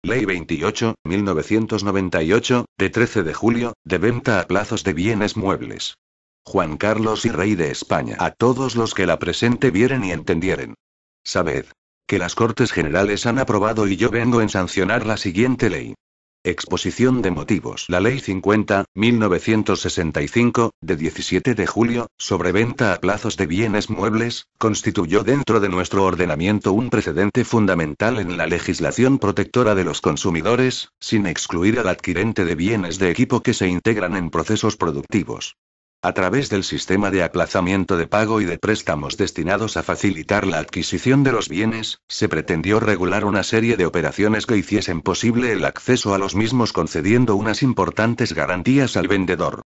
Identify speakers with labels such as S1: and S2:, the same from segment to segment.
S1: Ley 28, 1998, de 13 de julio, de venta a plazos de bienes muebles. Juan Carlos y Rey de España. A todos los que la presente vieren y entendieren. Sabed que las Cortes Generales han aprobado y yo vengo en sancionar la siguiente ley. Exposición de motivos. La Ley 50, 1965, de 17 de julio, sobre venta a plazos de bienes muebles, constituyó dentro de nuestro ordenamiento un precedente fundamental en la legislación protectora de los consumidores, sin excluir al adquirente de bienes de equipo que se integran en procesos productivos. A través del sistema de aplazamiento de pago y de préstamos destinados a facilitar la adquisición de los bienes, se pretendió regular una serie de operaciones que hiciesen posible el acceso a los mismos concediendo unas importantes garantías al vendedor.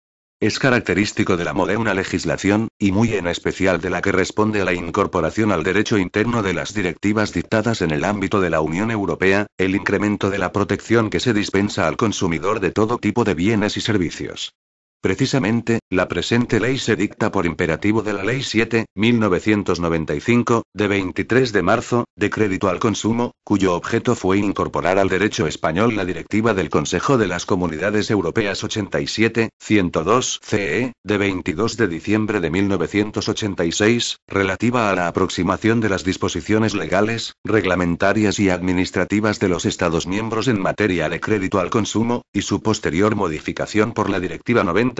S1: Es característico de la moderna legislación, y muy en especial de la que responde a la incorporación al derecho interno de las directivas dictadas en el ámbito de la Unión Europea, el incremento de la protección que se dispensa al consumidor de todo tipo de bienes y servicios. Precisamente, la presente ley se dicta por imperativo de la Ley 7, 1995, de 23 de marzo, de crédito al consumo, cuyo objeto fue incorporar al derecho español la directiva del Consejo de las Comunidades Europeas 87-102-CE, de 22 de diciembre de 1986, relativa a la aproximación de las disposiciones legales, reglamentarias y administrativas de los Estados miembros en materia de crédito al consumo, y su posterior modificación por la Directiva 90-88-CE,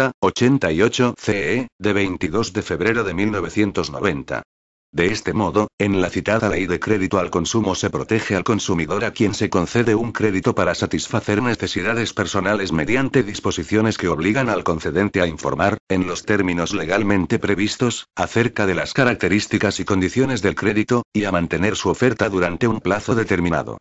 S1: de 22 de febrero de 1990. De este modo, en la citada Ley de Crédito al Consumo se protege al consumidor a quien se concede un crédito para satisfacer necesidades personales mediante disposiciones que obligan al concedente a informar, en los términos legalmente previstos, acerca de las características y condiciones del crédito, y a mantener su oferta durante un plazo determinado.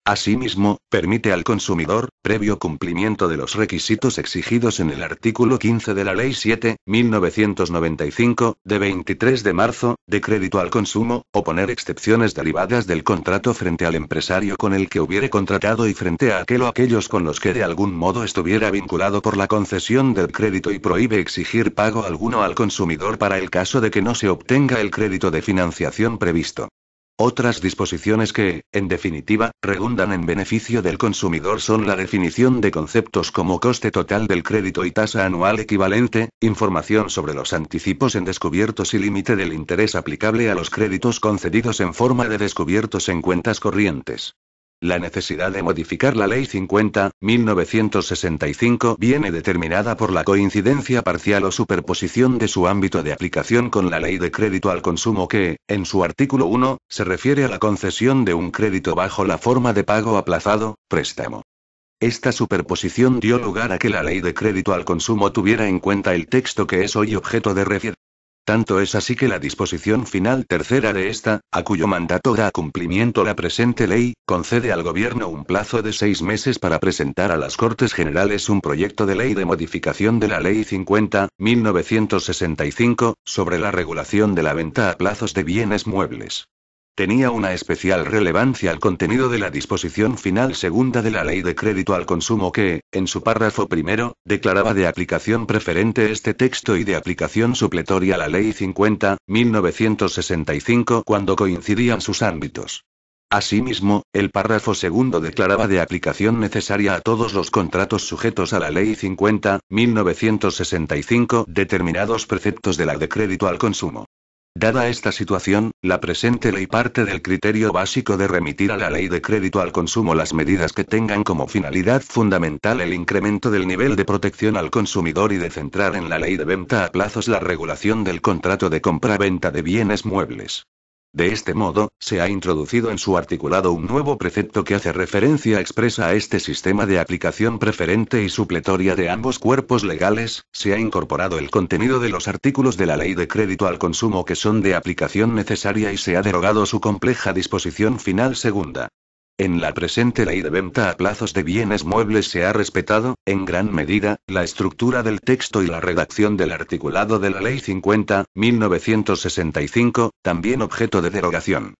S1: Asimismo, permite al consumidor, previo cumplimiento de los requisitos exigidos en el artículo 15 de la Ley 7, 1995, de 23 de marzo, de crédito al consumo, oponer excepciones derivadas del contrato frente al empresario con el que hubiere contratado y frente a aquel o aquellos con los que de algún modo estuviera vinculado por la concesión del crédito y prohíbe exigir pago alguno al consumidor para el caso de que no se obtenga el crédito de financiación previsto. Otras disposiciones que, en definitiva, redundan en beneficio del consumidor son la definición de conceptos como coste total del crédito y tasa anual equivalente, información sobre los anticipos en descubiertos y límite del interés aplicable a los créditos concedidos en forma de descubiertos en cuentas corrientes. La necesidad de modificar la Ley 50, 1965 viene determinada por la coincidencia parcial o superposición de su ámbito de aplicación con la Ley de Crédito al Consumo que, en su artículo 1, se refiere a la concesión de un crédito bajo la forma de pago aplazado, préstamo. Esta superposición dio lugar a que la Ley de Crédito al Consumo tuviera en cuenta el texto que es hoy objeto de refier. Tanto es así que la disposición final tercera de esta, a cuyo mandato da cumplimiento la presente ley, concede al Gobierno un plazo de 6 meses para presentar a las Cortes Generales un proyecto de ley de modificación de la Ley 50, 1965, sobre la regulación de la venta a plazos de bienes muebles. Tenía una especial relevancia el contenido de la disposición final segunda de la Ley de Crédito al Consumo que, en su párrafo primero, declaraba de aplicación preferente este texto y de aplicación supletoria la Ley 50, 1965 cuando coincidían sus ámbitos. Asimismo, el párrafo segundo declaraba de aplicación necesaria a todos los contratos sujetos a la Ley 50, 1965 determinados preceptos de la de crédito al consumo. Dada esta situación, la presente ley parte del criterio básico de remitir a la Ley de Crédito al Consumo las medidas que tengan como finalidad fundamental el incremento del nivel de protección al consumidor y de centrar en la Ley de Venta a Plazos la regulación del contrato de compra-venta de bienes muebles. De este modo, se ha introducido en su articulado un nuevo precepto que hace referencia expresa a este sistema de aplicación preferente y supletoria de ambos cuerpos legales, se ha incorporado el contenido de los artículos de la Ley de Crédito al Consumo que son de aplicación necesaria y se ha derogado su compleja disposición final segunda. En la presente Ley de Venta a Plazos de Bienes Muebles se ha respetado, en gran medida, la estructura del texto y la redacción del articulado de la Ley 50, 1965, también objeto de derogación.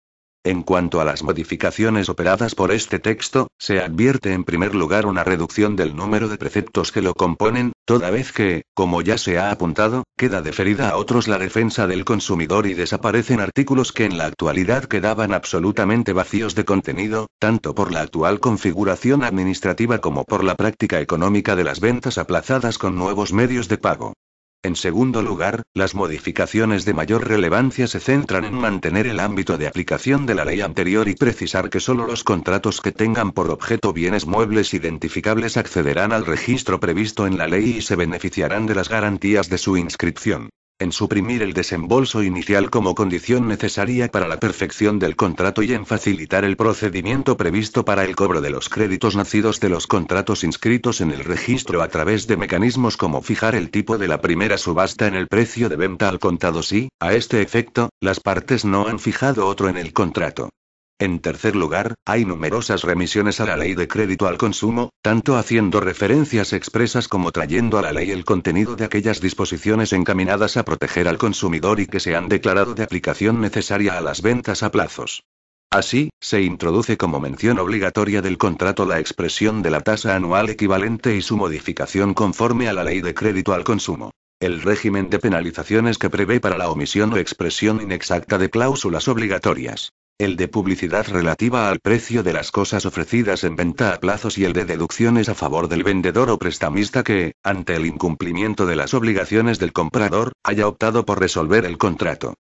S1: En cuanto a las modificaciones operadas por este texto, se advierte en primer lugar una reducción del número de preceptos que lo componen, toda vez que, como ya se ha apuntado, queda deferida a otros la defensa del consumidor y desaparecen artículos que en la actualidad quedaban absolutamente vacíos de contenido, tanto por la actual configuración administrativa como por la práctica económica de las ventas aplazadas con nuevos medios de pago. En segundo lugar, las modificaciones de mayor relevancia se centran en mantener el ámbito de aplicación de la ley anterior y precisar que solo los contratos que tengan por objeto bienes muebles identificables accederán al registro previsto en la ley y se beneficiarán de las garantías de su inscripción. En suprimir el desembolso inicial como condición necesaria para la perfección del contrato y en facilitar el procedimiento previsto para el cobro de los créditos nacidos de los contratos inscritos en el registro a través de mecanismos como fijar el tipo de la primera subasta en el precio de venta al contado si, a este efecto, las partes no han fijado otro en el contrato. En tercer lugar, hay numerosas remisiones a la Ley de Crédito al Consumo, tanto haciendo referencias expresas como trayendo a la ley el contenido de aquellas disposiciones encaminadas a proteger al consumidor y que se han declarado de aplicación necesaria a las ventas a plazos. Así, se introduce como mención obligatoria del contrato la expresión de la tasa anual equivalente y su modificación conforme a la Ley de Crédito al Consumo. El régimen de penalizaciones que prevé para la omisión o expresión inexacta de cláusulas obligatorias. El de publicidad relativa al precio de las cosas ofrecidas en venta a plazos y el de deducciones a favor del vendedor o prestamista que, ante el incumplimiento de las obligaciones del comprador, haya optado por resolver el contrato.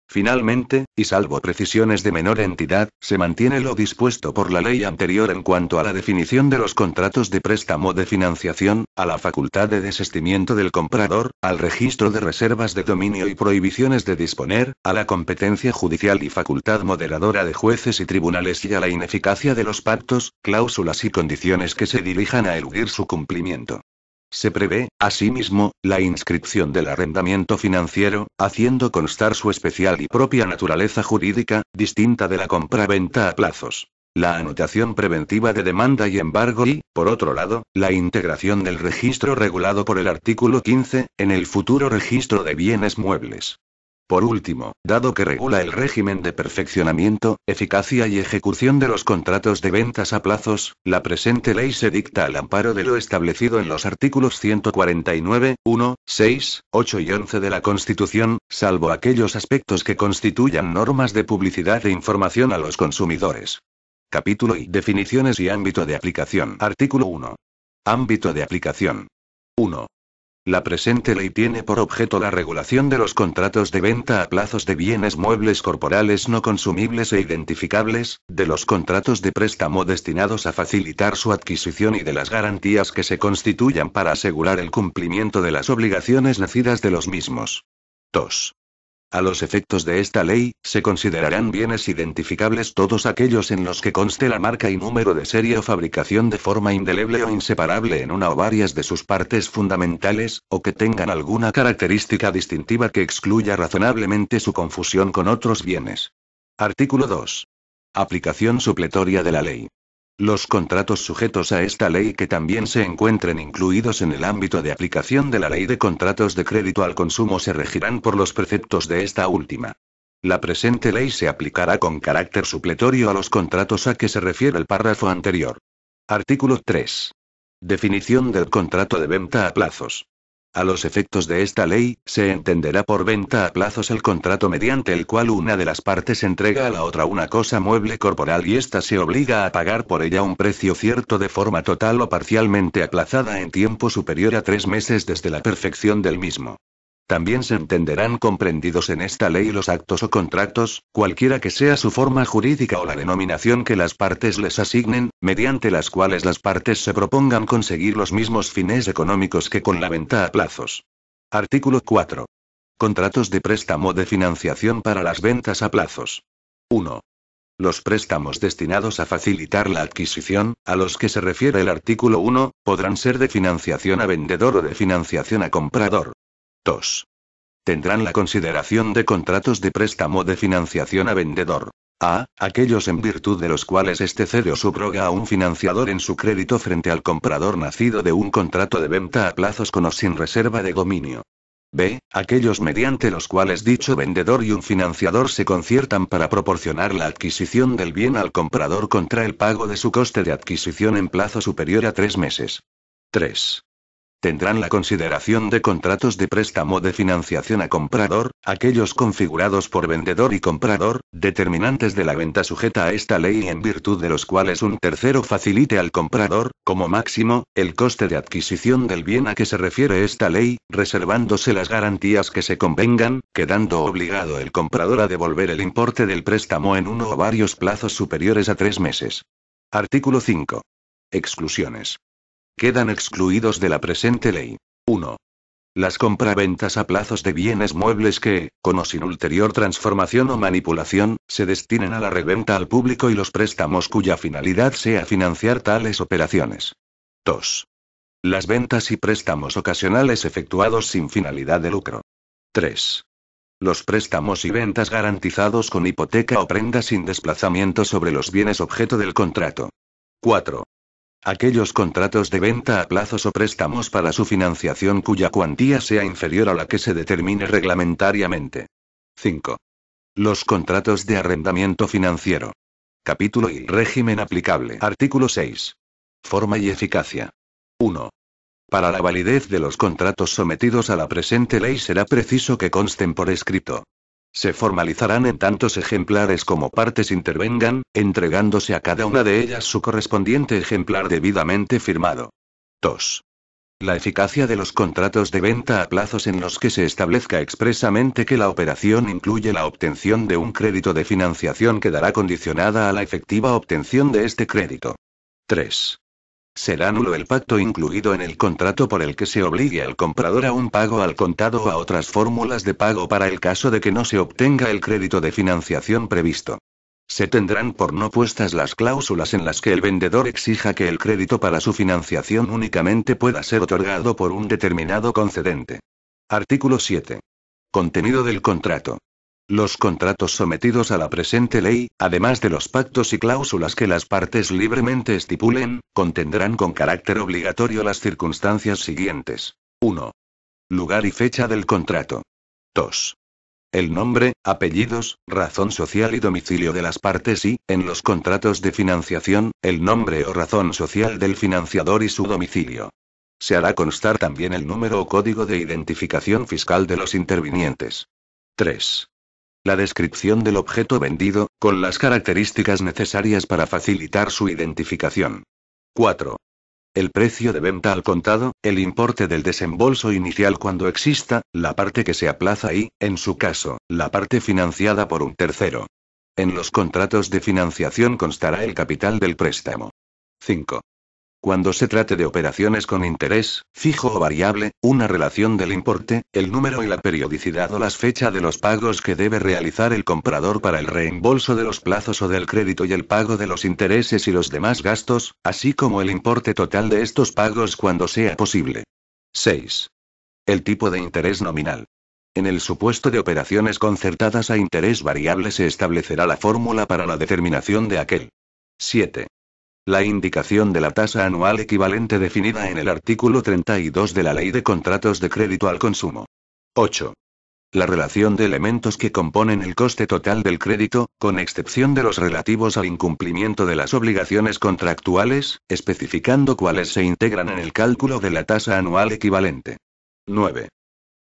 S1: Finalmente, y salvo precisiones de menor entidad, se mantiene lo dispuesto por la ley anterior en cuanto a la definición de los contratos de préstamo de financiación, a la facultad de desistimiento del comprador, al registro de reservas de dominio y prohibiciones de disponer, a la competencia judicial y facultad moderadora de jueces y tribunales y a la ineficacia de los pactos, cláusulas y condiciones que se dirijan a eludir su cumplimiento. Se prevé, asimismo, la inscripción del arrendamiento financiero, haciendo constar su especial y propia naturaleza jurídica, distinta de la compra-venta a plazos. La anotación preventiva de demanda y embargo y, por otro lado, la integración del registro regulado por el artículo 15, en el futuro registro de bienes muebles. Por último, dado que regula el régimen de perfeccionamiento, eficacia y ejecución de los contratos de ventas a plazos, la presente ley se dicta al amparo de lo establecido en los artículos 149, 1, 6, 8 y 11 de la Constitución, salvo aquellos aspectos que constituyan normas de publicidad e información a los consumidores. Capítulo I. Definiciones y ámbito de aplicación. Artículo 1. Ámbito de aplicación. 1. La presente ley tiene por objeto la regulación de los contratos de venta a plazos de bienes muebles corporales no consumibles e identificables, de los contratos de préstamo destinados a facilitar su adquisición y de las garantías que se constituyan para asegurar el cumplimiento de las obligaciones nacidas de los mismos. 2. A los efectos de esta ley, se considerarán bienes identificables todos aquellos en los que conste la marca y número de serie o fabricación de forma indeleble o inseparable en una o varias de sus partes fundamentales, o que tengan alguna característica distintiva que excluya razonablemente su confusión con otros bienes. Artículo 2. Aplicación supletoria de la ley. Los contratos sujetos a esta ley que también se encuentren incluidos en el ámbito de aplicación de la Ley de Contratos de Crédito al Consumo se regirán por los preceptos de esta última. La presente ley se aplicará con carácter supletorio a los contratos a que se refiere el párrafo anterior. Artículo 3. Definición del contrato de venta a plazos. A los efectos de esta ley, se entenderá por venta a plazos el contrato mediante el cual una de las partes entrega a la otra una cosa mueble corporal y ésta se obliga a pagar por ella un precio cierto de forma total o parcialmente aplazada en tiempo superior a 3 meses desde la perfección del mismo. También se entenderán comprendidos en esta ley los actos o contratos, cualquiera que sea su forma jurídica o la denominación que las partes les asignen, mediante las cuales las partes se propongan conseguir los mismos fines económicos que con la venta a plazos. Artículo 4. Contratos de préstamo de financiación para las ventas a plazos. 1. Los préstamos destinados a facilitar la adquisición, a los que se refiere el artículo 1, podrán ser de financiación a vendedor o de financiación a comprador. 2. Tendrán la consideración de contratos de préstamo de financiación a vendedor. A. Aquellos en virtud de los cuales éste cede o subroga a un financiador en su crédito frente al comprador nacido de un contrato de venta a plazos con o sin reserva de dominio. B. Aquellos mediante los cuales dicho vendedor y un financiador se conciertan para proporcionar la adquisición del bien al comprador contra el pago de su coste de adquisición en plazo superior a 3 meses. 3. Tendrán la consideración de contratos de préstamo de financiación a comprador, aquellos configurados por vendedor y comprador, determinantes de la venta sujeta a esta ley y en virtud de los cuales un tercero facilite al comprador, como máximo, el coste de adquisición del bien a que se refiere esta ley, reservándose las garantías que se convengan, quedando obligado el comprador a devolver el importe del préstamo en uno o varios plazos superiores a 3 meses. Artículo 5. Exclusiones. Quedan excluidos de la presente ley. 1. Las compraventas a plazos de bienes muebles que, con o sin ulterior transformación o manipulación, se destinen a la reventa al público y los préstamos cuya finalidad sea financiar tales operaciones. 2. Las ventas y préstamos ocasionales efectuados sin finalidad de lucro. 3. Los préstamos y ventas garantizados con hipoteca o prenda sin desplazamiento sobre los bienes objeto del contrato. 4. Aquellos contratos de venta a plazos o préstamos para su financiación cuya cuantía sea inferior a la que se determine reglamentariamente. 5. Los contratos de arrendamiento financiero. Capítulo y régimen aplicable. Artículo 6. Forma y eficacia. 1. Para la validez de los contratos sometidos a la presente ley será preciso que consten por escrito. Se formalizarán en tantos ejemplares como partes intervengan, entregándose a cada una de ellas su correspondiente ejemplar debidamente firmado. 2. La eficacia de los contratos de venta a plazos en los que se establezca expresamente que la operación incluye la obtención de un crédito de financiación quedará condicionada a la efectiva obtención de este crédito. 3. Será nulo el pacto incluido en el contrato por el que se obligue al comprador a un pago al contado o a otras fórmulas de pago para el caso de que no se obtenga el crédito de financiación previsto. Se tendrán por no puestas las cláusulas en las que el vendedor exija que el crédito para su financiación únicamente pueda ser otorgado por un determinado concedente. Artículo 7. Contenido del contrato. Los contratos sometidos a la presente ley, además de los pactos y cláusulas que las partes libremente estipulen, contendrán con carácter obligatorio las circunstancias siguientes. 1. Lugar y fecha del contrato. 2. El nombre, apellidos, razón social y domicilio de las partes y, en los contratos de financiación, el nombre o razón social del financiador y su domicilio. Se hará constar también el número o código de identificación fiscal de los intervinientes. 3. La descripción del objeto vendido, con las características necesarias para facilitar su identificación. 4. El precio de venta al contado, el importe del desembolso inicial cuando exista, la parte que se aplaza y, en su caso, la parte financiada por un tercero. En los contratos de financiación constará el capital del préstamo. 5. Cuando se trate de operaciones con interés, fijo o variable, una relación del importe, el número y la periodicidad o las fechas de los pagos que debe realizar el comprador para el reembolso de los plazos o del crédito y el pago de los intereses y los demás gastos, así como el importe total de estos pagos cuando sea posible. 6. El tipo de interés nominal. En el supuesto de operaciones concertadas a interés variable se establecerá la fórmula para la determinación de aquel. 7. La indicación de la tasa anual equivalente definida en el artículo 32 de la Ley de Contratos de Crédito al Consumo. 8. La relación de elementos que componen el coste total del crédito, con excepción de los relativos al incumplimiento de las obligaciones contractuales, especificando cuáles se integran en el cálculo de la tasa anual equivalente. 9.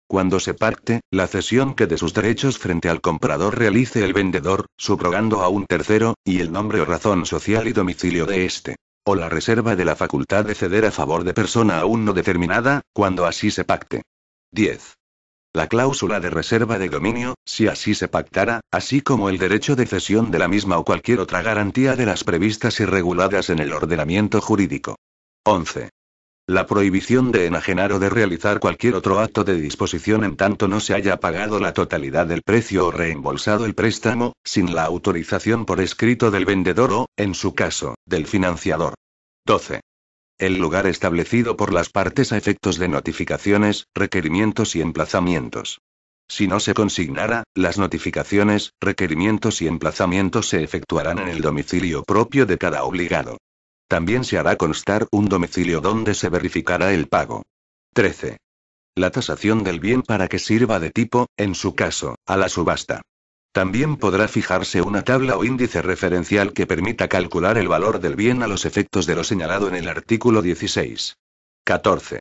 S1: Cuando se pacte, la cesión que de sus derechos frente al comprador realice el vendedor, subrogando a un tercero, y el nombre o razón social y domicilio de éste. O la reserva de la facultad de ceder a favor de persona aún no determinada, cuando así se pacte. 10. La cláusula de reserva de dominio, si así se pactara, así como el derecho de cesión de la misma o cualquier otra garantía de las previstas y reguladas en el ordenamiento jurídico. 11. La prohibición de enajenar o de realizar cualquier otro acto de disposición en tanto no se haya pagado la totalidad del precio o reembolsado el préstamo, sin la autorización por escrito del vendedor o, en su caso, del financiador. 12. El lugar establecido por las partes a efectos de notificaciones, requerimientos y emplazamientos. Si no se consignara, las notificaciones, requerimientos y emplazamientos se efectuarán en el domicilio propio de cada obligado. También se hará constar un domicilio donde se verificará el pago. 13. La tasación del bien para que sirva de tipo, en su caso, a la subasta. También podrá fijarse una tabla o índice referencial que permita calcular el valor del bien a los efectos de lo señalado en el artículo 16. 14.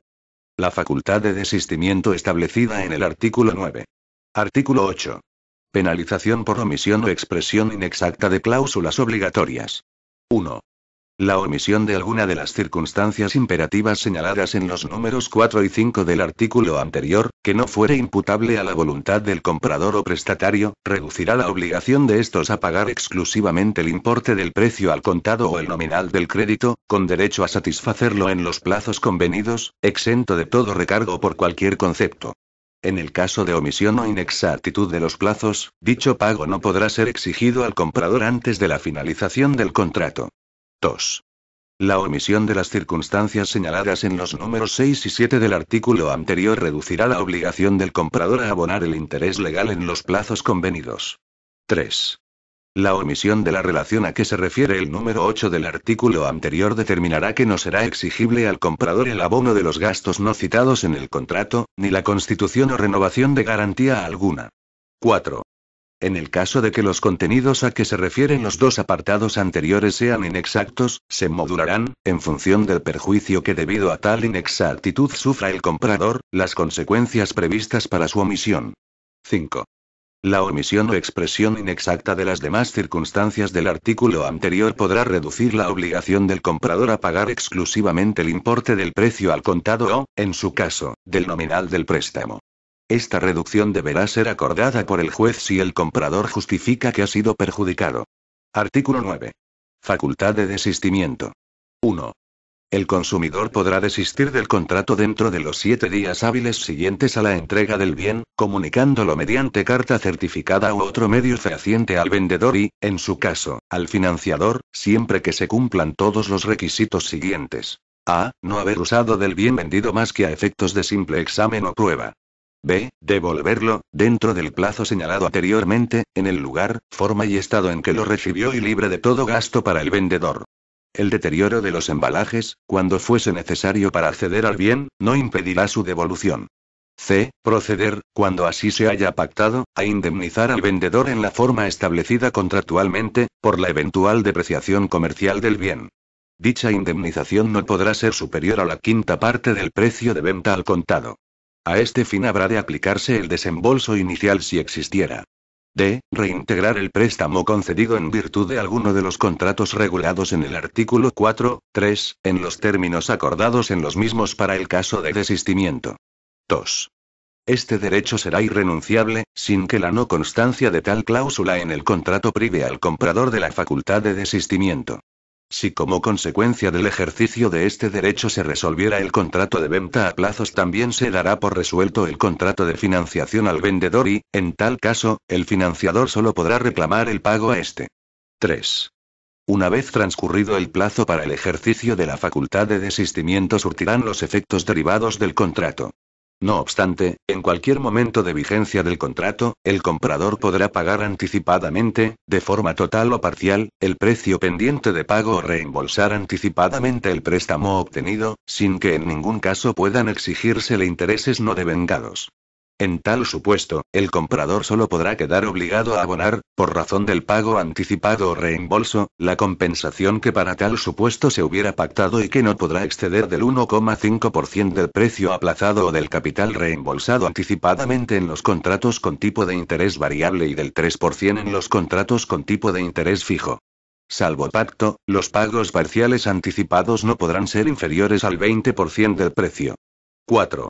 S1: La facultad de desistimiento establecida en el artículo 9. Artículo 8. Penalización por omisión o expresión inexacta de cláusulas obligatorias. 1. La omisión de alguna de las circunstancias imperativas señaladas en los números 4 y 5 del artículo anterior, que no fuere imputable a la voluntad del comprador o prestatario, reducirá la obligación de estos a pagar exclusivamente el importe del precio al contado o el nominal del crédito, con derecho a satisfacerlo en los plazos convenidos, exento de todo recargo por cualquier concepto. En el caso de omisión o inexactitud de los plazos, dicho pago no podrá ser exigido al comprador antes de la finalización del contrato. 2. La omisión de las circunstancias señaladas en los números 6 y 7 del artículo anterior reducirá la obligación del comprador a abonar el interés legal en los plazos convenidos. 3. La omisión de la relación a que se refiere el número 8 del artículo anterior determinará que no será exigible al comprador el abono de los gastos no citados en el contrato, ni la constitución o renovación de garantía alguna. 4. En el caso de que los contenidos a que se refieren los dos apartados anteriores sean inexactos, se modularán, en función del perjuicio que debido a tal inexactitud sufra el comprador, las consecuencias previstas para su omisión. 5. La omisión o expresión inexacta de las demás circunstancias del artículo anterior podrá reducir la obligación del comprador a pagar exclusivamente el importe del precio al contado o, en su caso, del nominal del préstamo. Esta reducción deberá ser acordada por el juez si el comprador justifica que ha sido perjudicado. Artículo 9. Facultad de desistimiento. 1. El consumidor podrá desistir del contrato dentro de los 7 días hábiles siguientes a la entrega del bien, comunicándolo mediante carta certificada u otro medio fehaciente al vendedor y, en su caso, al financiador, siempre que se cumplan todos los requisitos siguientes. A. No haber usado del bien vendido más que a efectos de simple examen o prueba. B. Devolverlo, dentro del plazo señalado anteriormente, en el lugar, forma y estado en que lo recibió y libre de todo gasto para el vendedor. El deterioro de los embalajes, cuando fuese necesario para acceder al bien, no impedirá su devolución. C. Proceder, cuando así se haya pactado, a indemnizar al vendedor en la forma establecida contractualmente, por la eventual depreciación comercial del bien. Dicha indemnización no podrá ser superior a la quinta parte del precio de venta al contado. A este fin habrá de aplicarse el desembolso inicial si existiera. D. Reintegrar el préstamo concedido en virtud de alguno de los contratos regulados en el artículo 4.3, en los términos acordados en los mismos para el caso de desistimiento. 2. Este derecho será irrenunciable, sin que la no constancia de tal cláusula en el contrato prive al comprador de la facultad de desistimiento. Si como consecuencia del ejercicio de este derecho se resolviera el contrato de venta a plazos, también se dará por resuelto el contrato de financiación al vendedor y, en tal caso, el financiador solo podrá reclamar el pago a este. 3. Una vez transcurrido el plazo para el ejercicio de la facultad de desistimiento, surtirán los efectos derivados del contrato. No obstante, en cualquier momento de vigencia del contrato, el comprador podrá pagar anticipadamente, de forma total o parcial, el precio pendiente de pago o reembolsar anticipadamente el préstamo obtenido, sin que en ningún caso puedan exigírsele intereses no devengados. En tal supuesto, el comprador solo podrá quedar obligado a abonar, por razón del pago anticipado o reembolso, la compensación que para tal supuesto se hubiera pactado y que no podrá exceder del 1,5% del precio aplazado o del capital reembolsado anticipadamente en los contratos con tipo de interés variable y del 3% en los contratos con tipo de interés fijo. Salvo pacto, los pagos parciales anticipados no podrán ser inferiores al 20% del precio. 4.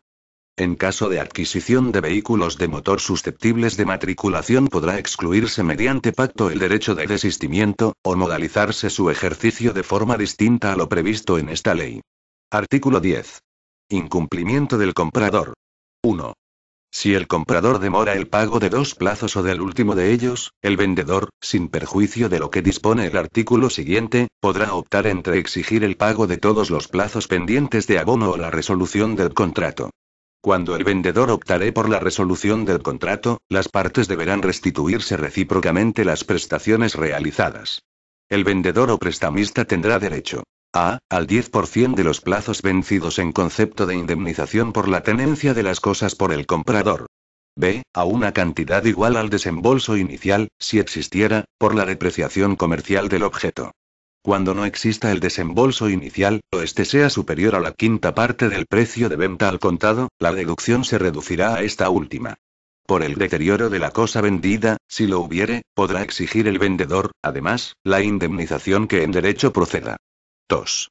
S1: En caso de adquisición de vehículos de motor susceptibles de matriculación, podrá excluirse mediante pacto el derecho de desistimiento, o modalizarse su ejercicio de forma distinta a lo previsto en esta ley. Artículo 10. Incumplimiento del comprador. 1. Si el comprador demora el pago de 2 plazos o del último de ellos, el vendedor, sin perjuicio de lo que dispone el artículo siguiente, podrá optar entre exigir el pago de todos los plazos pendientes de abono o la resolución del contrato. Cuando el vendedor optare por la resolución del contrato, las partes deberán restituirse recíprocamente las prestaciones realizadas. El vendedor o prestamista tendrá derecho a. Al 10% de los plazos vencidos en concepto de indemnización por la tenencia de las cosas por el comprador. B. A una cantidad igual al desembolso inicial, si existiera, por la depreciación comercial del objeto. Cuando no exista el desembolso inicial, o este sea superior a la quinta parte del precio de venta al contado, la deducción se reducirá a esta última. Por el deterioro de la cosa vendida, si lo hubiere, podrá exigir el vendedor, además, la indemnización que en derecho proceda. 2.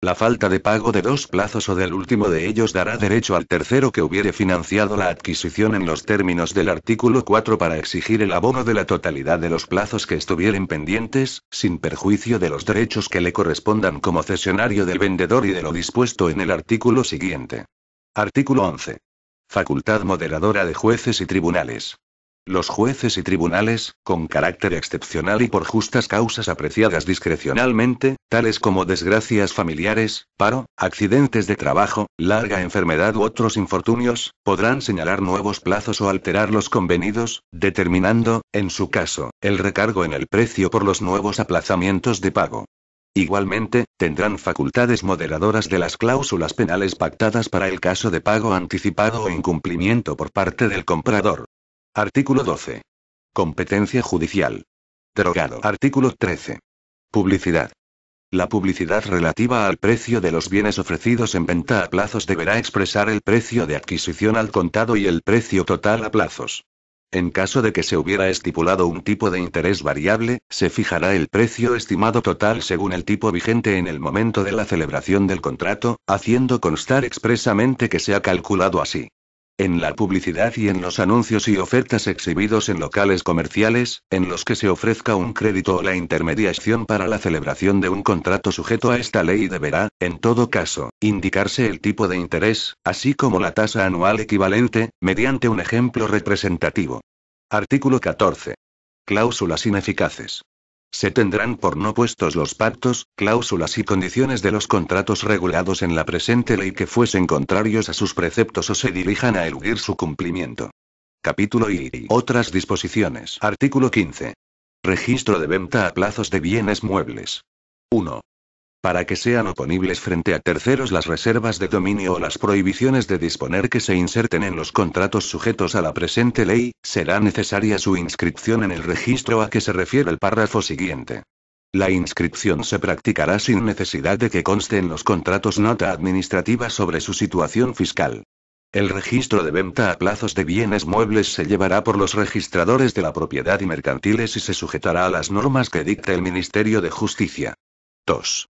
S1: La falta de pago de 2 plazos o del último de ellos dará derecho al tercero que hubiere financiado la adquisición en los términos del artículo 4 para exigir el abono de la totalidad de los plazos que estuvieren pendientes, sin perjuicio de los derechos que le correspondan como cesionario del vendedor y de lo dispuesto en el artículo siguiente. Artículo 11. Facultad moderadora de jueces y tribunales. Los jueces y tribunales, con carácter excepcional y por justas causas apreciadas discrecionalmente, tales como desgracias familiares, paro, accidentes de trabajo, larga enfermedad u otros infortunios, podrán señalar nuevos plazos o alterar los convenidos, determinando, en su caso, el recargo en el precio por los nuevos aplazamientos de pago. Igualmente, tendrán facultades moderadoras de las cláusulas penales pactadas para el caso de pago anticipado o incumplimiento por parte del comprador. Artículo 12. Competencia judicial. Derogado. Artículo 13. Publicidad. La publicidad relativa al precio de los bienes ofrecidos en venta a plazos deberá expresar el precio de adquisición al contado y el precio total a plazos. En caso de que se hubiera estipulado un tipo de interés variable, se fijará el precio estimado total según el tipo vigente en el momento de la celebración del contrato, haciendo constar expresamente que se ha calculado así. En la publicidad y en los anuncios y ofertas exhibidos en locales comerciales, en los que se ofrezca un crédito o la intermediación para la celebración de un contrato sujeto a esta ley deberá, en todo caso, indicarse el tipo de interés, así como la tasa anual equivalente, mediante un ejemplo representativo. Artículo 14. Cláusulas ineficaces. Se tendrán por no puestos los pactos, cláusulas y condiciones de los contratos regulados en la presente ley que fuesen contrarios a sus preceptos o se dirijan a eludir su cumplimiento. Capítulo y otras disposiciones. Artículo 15. Registro de venta a plazos de bienes muebles. 1. Para que sean oponibles frente a terceros las reservas de dominio o las prohibiciones de disponer que se inserten en los contratos sujetos a la presente ley, será necesaria su inscripción en el registro a que se refiere el párrafo siguiente. La inscripción se practicará sin necesidad de que conste en los contratos nota administrativa sobre su situación fiscal. El registro de venta a plazos de bienes muebles se llevará por los registradores de la propiedad y mercantiles y se sujetará a las normas que dicte el Ministerio de Justicia. 2.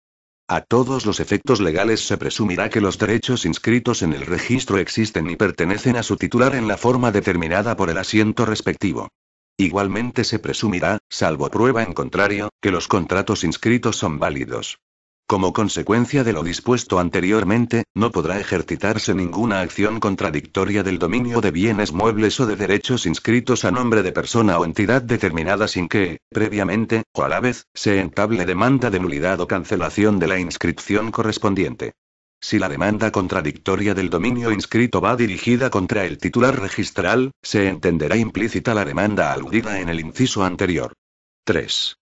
S1: A todos los efectos legales se presumirá que los derechos inscritos en el registro existen y pertenecen a su titular en la forma determinada por el asiento respectivo. Igualmente se presumirá, salvo prueba en contrario, que los contratos inscritos son válidos. Como consecuencia de lo dispuesto anteriormente, no podrá ejercitarse ninguna acción contradictoria del dominio de bienes muebles o de derechos inscritos a nombre de persona o entidad determinada sin que, previamente, o a la vez, se entable demanda de nulidad o cancelación de la inscripción correspondiente. Si la demanda contradictoria del dominio inscrito va dirigida contra el titular registral, se entenderá implícita la demanda aludida en el inciso anterior. 3.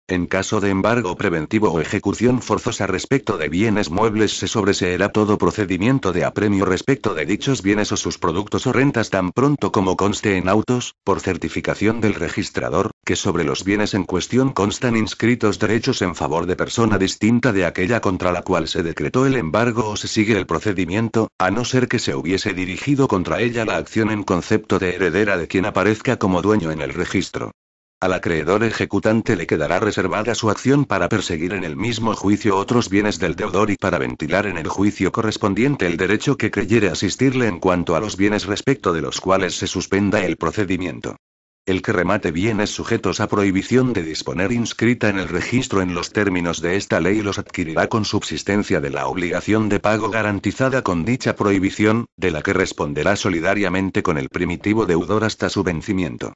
S1: En caso de embargo preventivo o ejecución forzosa respecto de bienes muebles se sobreseerá todo procedimiento de apremio respecto de dichos bienes o sus productos o rentas tan pronto como conste en autos, por certificación del registrador, que sobre los bienes en cuestión constan inscritos derechos en favor de persona distinta de aquella contra la cual se decretó el embargo o se sigue el procedimiento, a no ser que se hubiese dirigido contra ella la acción en concepto de heredera de quien aparezca como dueño en el registro. Al acreedor ejecutante le quedará reservada su acción para perseguir en el mismo juicio otros bienes del deudor y para ventilar en el juicio correspondiente el derecho que creyere asistirle en cuanto a los bienes respecto de los cuales se suspenda el procedimiento. El que remate bienes sujetos a prohibición de disponer inscrita en el registro en los términos de esta ley los adquirirá con subsistencia de la obligación de pago garantizada con dicha prohibición, de la que responderá solidariamente con el primitivo deudor hasta su vencimiento.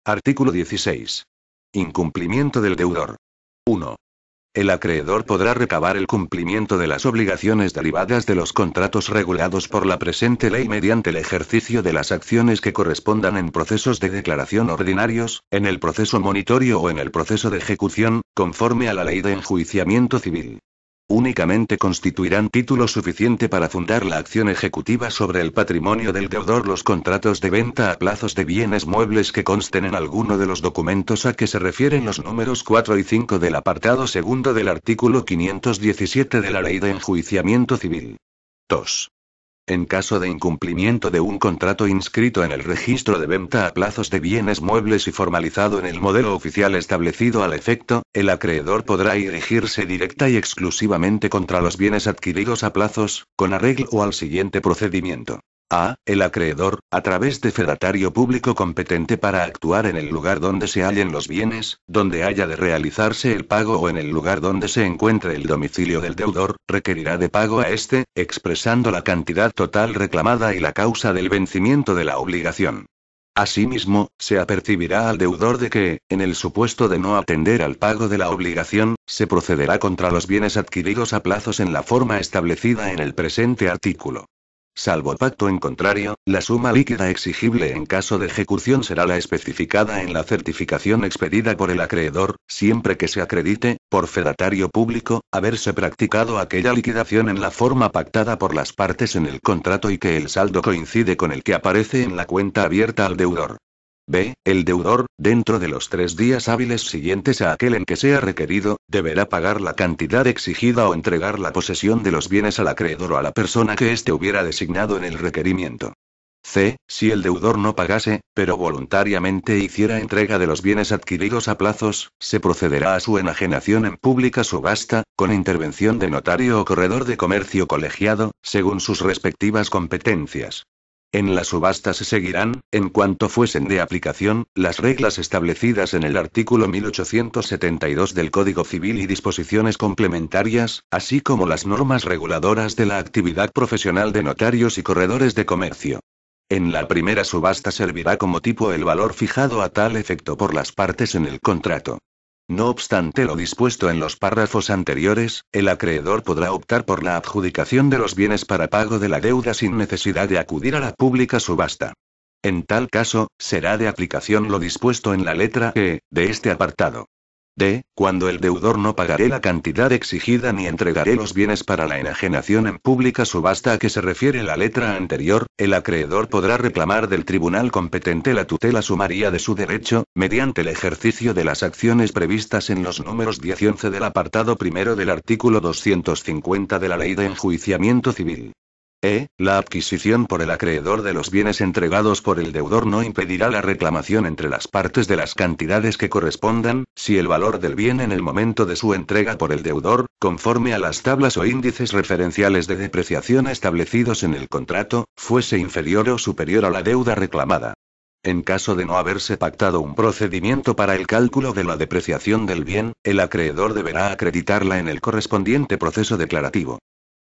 S1: Artículo 16. Incumplimiento del deudor. 1. El acreedor podrá recabar el cumplimiento de las obligaciones derivadas de los contratos regulados por la presente ley mediante el ejercicio de las acciones que correspondan en procesos de declaración ordinarios, en el proceso monitorio o en el proceso de ejecución, conforme a la ley de enjuiciamiento civil. únicamente constituirán título suficiente para fundar la acción ejecutiva sobre el patrimonio del deudor. Los contratos de venta a plazos de bienes muebles que consten en alguno de los documentos a que se refieren los números 4 y 5 del apartado segundo del artículo 517 de la Ley de Enjuiciamiento Civil. 2. En caso de incumplimiento de un contrato inscrito en el registro de venta a plazos de bienes muebles y formalizado en el modelo oficial establecido al efecto, el acreedor podrá dirigirse directa y exclusivamente contra los bienes adquiridos a plazos, con arreglo al siguiente procedimiento. A. El acreedor, a través de fedatario público competente para actuar en el lugar donde se hallen los bienes, donde haya de realizarse el pago o en el lugar donde se encuentre el domicilio del deudor, requerirá de pago a éste, expresando la cantidad total reclamada y la causa del vencimiento de la obligación. Asimismo, se apercibirá al deudor de que, en el supuesto de no atender al pago de la obligación, se procederá contra los bienes adquiridos a plazos en la forma establecida en el presente artículo. Salvo pacto en contrario, la suma líquida exigible en caso de ejecución será la especificada en la certificación expedida por el acreedor, siempre que se acredite, por fedatario público, haberse practicado aquella liquidación en la forma pactada por las partes en el contrato y que el saldo coincide con el que aparece en la cuenta abierta al deudor. B. El deudor, dentro de los 3 días hábiles siguientes a aquel en que sea requerido, deberá pagar la cantidad exigida o entregar la posesión de los bienes al acreedor o a la persona que éste hubiera designado en el requerimiento. C. Si el deudor no pagase, pero voluntariamente hiciera entrega de los bienes adquiridos a plazos, se procederá a su enajenación en pública subasta, con intervención de notario o corredor de comercio colegiado, según sus respectivas competencias. En la subasta se seguirán, en cuanto fuesen de aplicación, las reglas establecidas en el artículo 1872 del Código Civil y disposiciones complementarias, así como las normas reguladoras de la actividad profesional de notarios y corredores de comercio. En la primera subasta servirá como tipo el valor fijado a tal efecto por las partes en el contrato. No obstante lo dispuesto en los párrafos anteriores, el acreedor podrá optar por la adjudicación de los bienes para pago de la deuda sin necesidad de acudir a la pública subasta. En tal caso, será de aplicación lo dispuesto en la letra E, de este apartado. D. Cuando el deudor no pagaré la cantidad exigida ni entregaré los bienes para la enajenación en pública subasta a que se refiere la letra anterior, el acreedor podrá reclamar del tribunal competente la tutela sumaria de su derecho, mediante el ejercicio de las acciones previstas en los números 10 y 11 del apartado primero del artículo 250 de la Ley de Enjuiciamiento Civil. La adquisición por el acreedor de los bienes entregados por el deudor no impedirá la reclamación entre las partes de las cantidades que correspondan, si el valor del bien en el momento de su entrega por el deudor, conforme a las tablas o índices referenciales de depreciación establecidos en el contrato, fuese inferior o superior a la deuda reclamada. En caso de no haberse pactado un procedimiento para el cálculo de la depreciación del bien, el acreedor deberá acreditarla en el correspondiente proceso declarativo.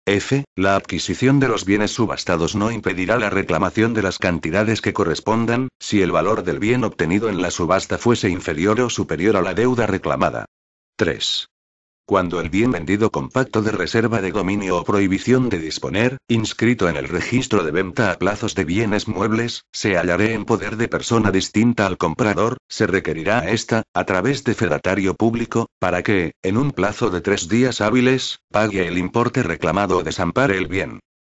S1: F. La adquisición de los bienes subastados no impedirá la reclamación de las cantidades que correspondan, si el valor del bien obtenido en la subasta fuese inferior o superior a la deuda reclamada. 3. Cuando el bien vendido con pacto de reserva de dominio o prohibición de disponer, inscrito en el registro de venta a plazos de bienes muebles, se hallaré en poder de persona distinta al comprador, se requerirá a ésta, a través de fedatario público, para que, en un plazo de 3 días hábiles, pague el importe reclamado o desampare el bien.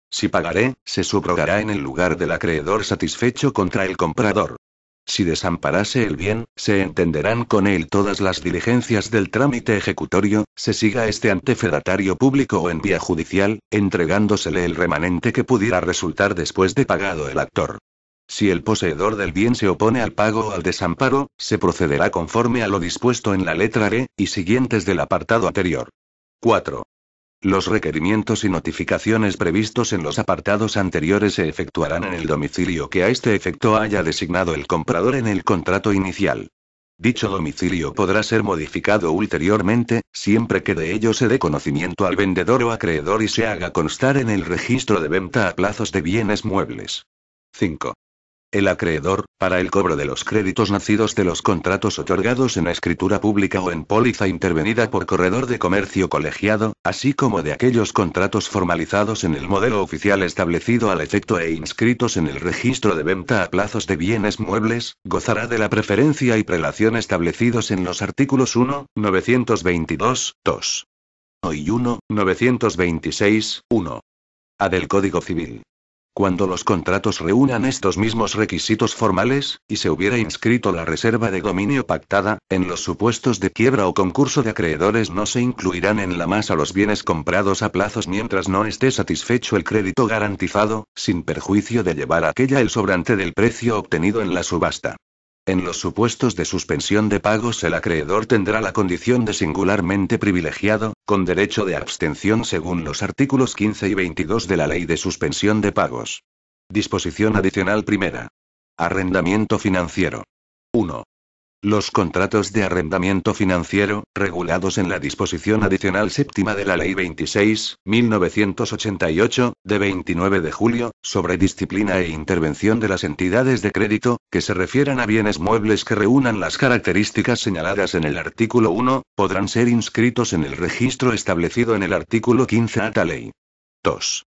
S1: Si pagaré, se subrogará en el lugar del acreedor satisfecho contra el comprador. Si desamparase el bien, se entenderán con él todas las diligencias del trámite ejecutorio, se siga este ante fedatario público o en vía judicial, entregándosele el remanente que pudiera resultar después de pagado el actor. Si el poseedor del bien se opone al pago o al desamparo, se procederá conforme a lo dispuesto en la letra E, y siguientes del apartado anterior. 4. Los requerimientos y notificaciones previstos en los apartados anteriores se efectuarán en el domicilio que a este efecto haya designado el comprador en el contrato inicial. Dicho domicilio podrá ser modificado ulteriormente, siempre que de ello se dé conocimiento al vendedor o acreedor y se haga constar en el registro de venta a plazos de bienes muebles. 5. El acreedor, para el cobro de los créditos nacidos de los contratos otorgados en escritura pública o en póliza intervenida por corredor de comercio colegiado, así como de aquellos contratos formalizados en el modelo oficial establecido al efecto e inscritos en el registro de venta a plazos de bienes muebles, gozará de la preferencia y prelación establecidos en los artículos 1, 922, 2. y 1, 926, 1. A del Código Civil. Cuando los contratos reúnan estos mismos requisitos formales, y se hubiera inscrito la reserva de dominio pactada, en los supuestos de quiebra o concurso de acreedores no se incluirán en la masa los bienes comprados a plazos mientras no esté satisfecho el crédito garantizado, sin perjuicio de llevar a aquella el sobrante del precio obtenido en la subasta. En los supuestos de suspensión de pagos el acreedor tendrá la condición de singularmente privilegiado, con derecho de abstención según los artículos 15 y 22 de la Ley de Suspensión de Pagos. Disposición adicional primera. Arrendamiento financiero. 1. Los contratos de arrendamiento financiero, regulados en la disposición adicional séptima de la Ley 26.1988, de 29 de julio, sobre disciplina e intervención de las entidades de crédito, que se refieran a bienes muebles que reúnan las características señaladas en el artículo 1, podrán ser inscritos en el registro establecido en el artículo 15 a tal ley. 2.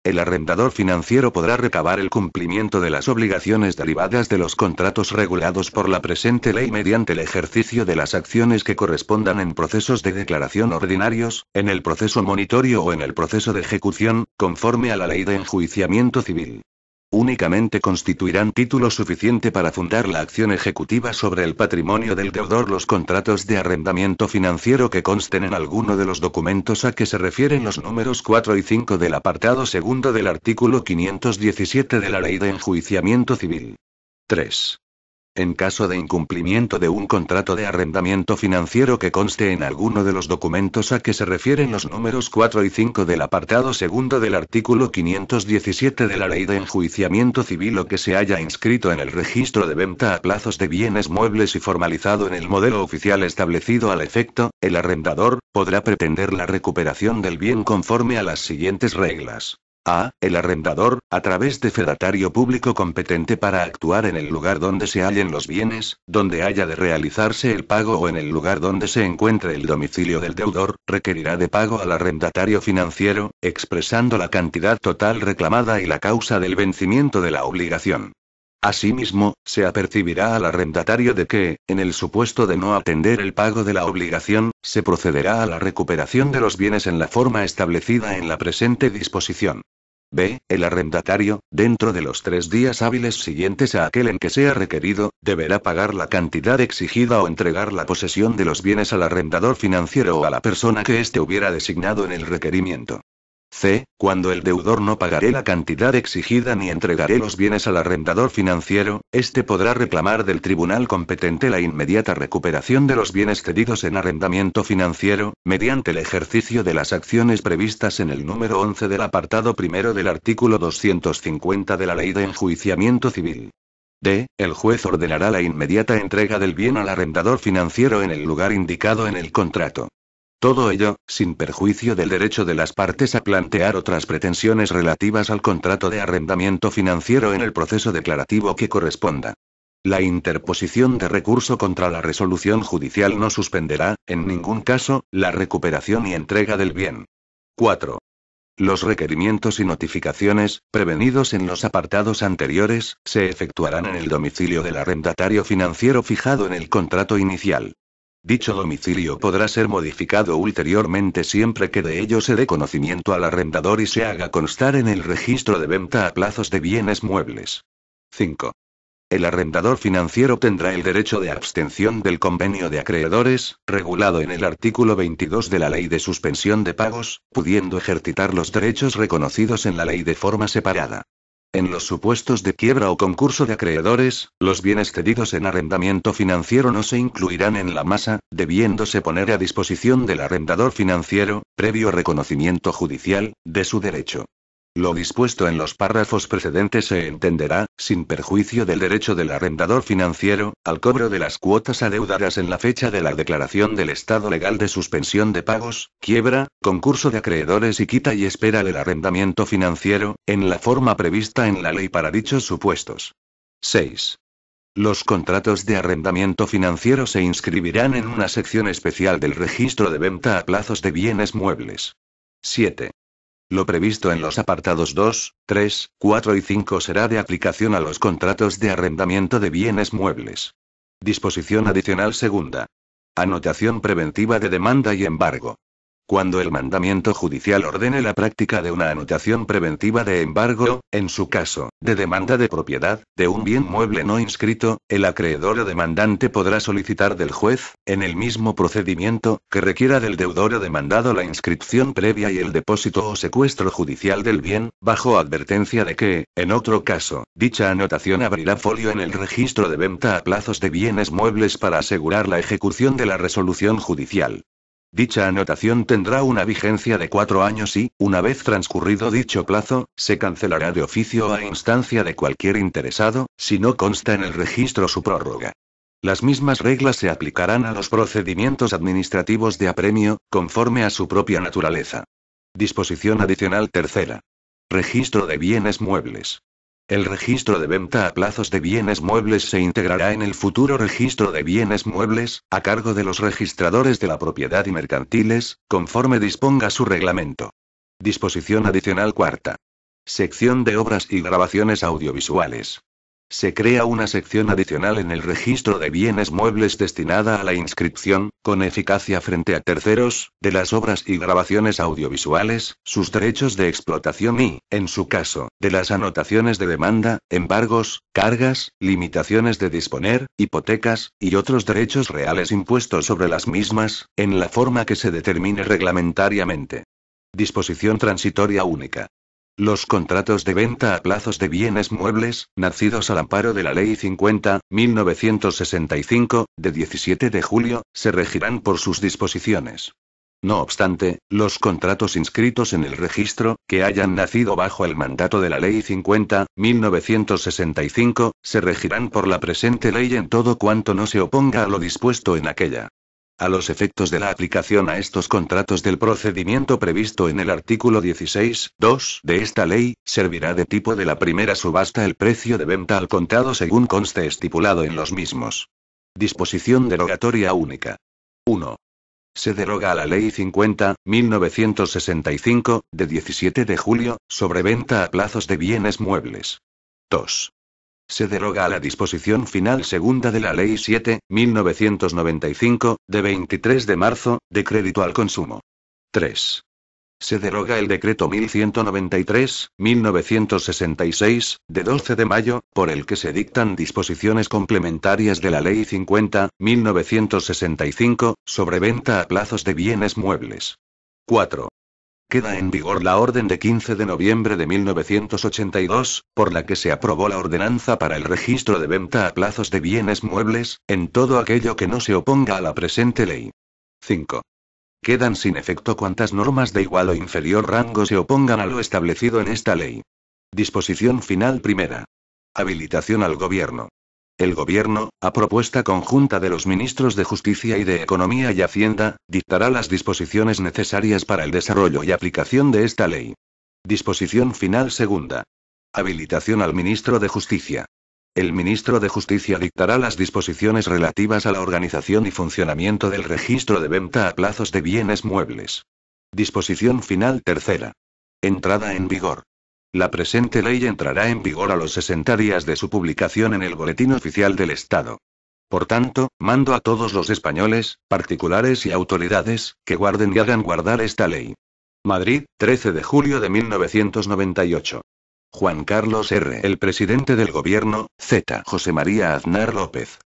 S1: El arrendador financiero podrá recabar el cumplimiento de las obligaciones derivadas de los contratos regulados por la presente ley mediante el ejercicio de las acciones que correspondan en procesos de declaración ordinarios, en el proceso monitorio o en el proceso de ejecución, conforme a la ley de enjuiciamiento civil. Únicamente constituirán título suficiente para fundar la acción ejecutiva sobre el patrimonio del deudor los contratos de arrendamiento financiero que consten en alguno de los documentos a que se refieren los números 4 y 5 del apartado segundo del artículo 517 de la Ley de Enjuiciamiento Civil. 3. En caso de incumplimiento de un contrato de arrendamiento financiero que conste en alguno de los documentos a que se refieren los números 4 y 5 del apartado segundo del artículo 517 de la Ley de Enjuiciamiento Civil o que se haya inscrito en el registro de venta a plazos de bienes muebles y formalizado en el modelo oficial establecido al efecto, el arrendador podrá pretender la recuperación del bien conforme a las siguientes reglas. A. El arrendador, a través de fedatario público competente para actuar en el lugar donde se hallen los bienes, donde haya de realizarse el pago o en el lugar donde se encuentre el domicilio del deudor, requerirá de pago al arrendatario financiero, expresando la cantidad total reclamada y la causa del vencimiento de la obligación. Asimismo, se apercibirá al arrendatario de que, en el supuesto de no atender el pago de la obligación, se procederá a la recuperación de los bienes en la forma establecida en la presente disposición. B. El arrendatario, dentro de los 3 días hábiles siguientes a aquel en que sea requerido, deberá pagar la cantidad exigida o entregar la posesión de los bienes al arrendador financiero o a la persona que éste hubiera designado en el requerimiento. C. Cuando el deudor no pagaré la cantidad exigida ni entregaré los bienes al arrendador financiero, éste podrá reclamar del tribunal competente la inmediata recuperación de los bienes cedidos en arrendamiento financiero, mediante el ejercicio de las acciones previstas en el número 11 del apartado primero del artículo 250 de la Ley de Enjuiciamiento Civil. D. El juez ordenará la inmediata entrega del bien al arrendador financiero en el lugar indicado en el contrato. Todo ello, sin perjuicio del derecho de las partes a plantear otras pretensiones relativas al contrato de arrendamiento financiero en el proceso declarativo que corresponda. La interposición de recurso contra la resolución judicial no suspenderá, en ningún caso, la recuperación y entrega del bien. 4. Los requerimientos y notificaciones, prevenidos en los apartados anteriores, se efectuarán en el domicilio del arrendatario financiero fijado en el contrato inicial. Dicho domicilio podrá ser modificado ulteriormente siempre que de ello se dé conocimiento al arrendador y se haga constar en el registro de venta a plazos de bienes muebles. 5. El arrendador financiero tendrá el derecho de abstención del convenio de acreedores, regulado en el artículo 22 de la Ley de Suspensión de Pagos, pudiendo ejercitar los derechos reconocidos en la ley de forma separada. En los supuestos de quiebra o concurso de acreedores, los bienes cedidos en arrendamiento financiero no se incluirán en la masa, debiéndose poner a disposición del arrendador financiero, previo reconocimiento judicial, de su derecho. Lo dispuesto en los párrafos precedentes se entenderá, sin perjuicio del derecho del arrendador financiero, al cobro de las cuotas adeudadas en la fecha de la declaración del estado legal de suspensión de pagos, quiebra, concurso de acreedores y quita y espera del arrendamiento financiero, en la forma prevista en la ley para dichos supuestos. 6. Los contratos de arrendamiento financiero se inscribirán en una sección especial del registro de venta a plazos de bienes muebles. 7. Lo previsto en los apartados 2, 3, 4 y 5 será de aplicación a los contratos de arrendamiento de bienes muebles. Disposición adicional segunda. Anotación preventiva de demanda y embargo. Cuando el mandamiento judicial ordene la práctica de una anotación preventiva de embargo, en su caso, de demanda de propiedad, de un bien mueble no inscrito, el acreedor o demandante podrá solicitar del juez, en el mismo procedimiento, que requiera del deudor o demandado la inscripción previa y el depósito o secuestro judicial del bien, bajo advertencia de que, en otro caso, dicha anotación abrirá folio en el registro de venta a plazos de bienes muebles para asegurar la ejecución de la resolución judicial. Dicha anotación tendrá una vigencia de 4 años y, una vez transcurrido dicho plazo, se cancelará de oficio a instancia de cualquier interesado, si no consta en el registro su prórroga. Las mismas reglas se aplicarán a los procedimientos administrativos de apremio, conforme a su propia naturaleza. Disposición adicional tercera. Registro de bienes muebles. El registro de venta a plazos de bienes muebles se integrará en el futuro registro de bienes muebles, a cargo de los registradores de la propiedad y mercantiles, conforme disponga su reglamento. Disposición adicional cuarta. Sección de obras y grabaciones audiovisuales. Se crea una sección adicional en el registro de bienes muebles destinada a la inscripción, con eficacia frente a terceros, de las obras y grabaciones audiovisuales, sus derechos de explotación y, en su caso, de las anotaciones de demanda, embargos, cargas, limitaciones de disponer, hipotecas, y otros derechos reales impuestos sobre las mismas, en la forma que se determine reglamentariamente. Disposición transitoria única. Los contratos de venta a plazos de bienes muebles, nacidos al amparo de la Ley 50.1965, de 17 de julio, se regirán por sus disposiciones. No obstante, los contratos inscritos en el registro, que hayan nacido bajo el mandato de la Ley 50.1965, se regirán por la presente ley en todo cuanto no se oponga a lo dispuesto en aquella. A los efectos de la aplicación a estos contratos del procedimiento previsto en el artículo 16.2 de esta ley, servirá de tipo de la primera subasta el precio de venta al contado según conste estipulado en los mismos. Disposición derogatoria única. 1. Se deroga a la Ley 50.1965, de 17 de julio, sobre venta a plazos de bienes muebles. 2. Se deroga a la disposición final segunda de la Ley 7.1995, de 23 de marzo, de crédito al consumo. 3. Se deroga el decreto 1193/1966, de 12 de mayo, por el que se dictan disposiciones complementarias de la Ley 50.1965, sobre venta a plazos de bienes muebles. 4. Queda en vigor la orden de 15 de noviembre de 1982, por la que se aprobó la ordenanza para el registro de venta a plazos de bienes muebles, en todo aquello que no se oponga a la presente ley. 5. Quedan sin efecto cuantas normas de igual o inferior rango se opongan a lo establecido en esta ley. Disposición final primera. Habilitación al Gobierno. El Gobierno, a propuesta conjunta de los ministros de Justicia y de Economía y Hacienda, dictará las disposiciones necesarias para el desarrollo y aplicación de esta ley. Disposición final segunda. Habilitación al ministro de Justicia. El ministro de Justicia dictará las disposiciones relativas a la organización y funcionamiento del registro de venta a plazos de bienes muebles. Disposición final tercera. Entrada en vigor. La presente ley entrará en vigor a los 60 días de su publicación en el Boletín Oficial del Estado. Por tanto, mando a todos los españoles, particulares y autoridades, que guarden y hagan guardar esta ley. Madrid, 13 de julio de 1998. Juan Carlos R. El presidente del Gobierno, Z. José María Aznar López.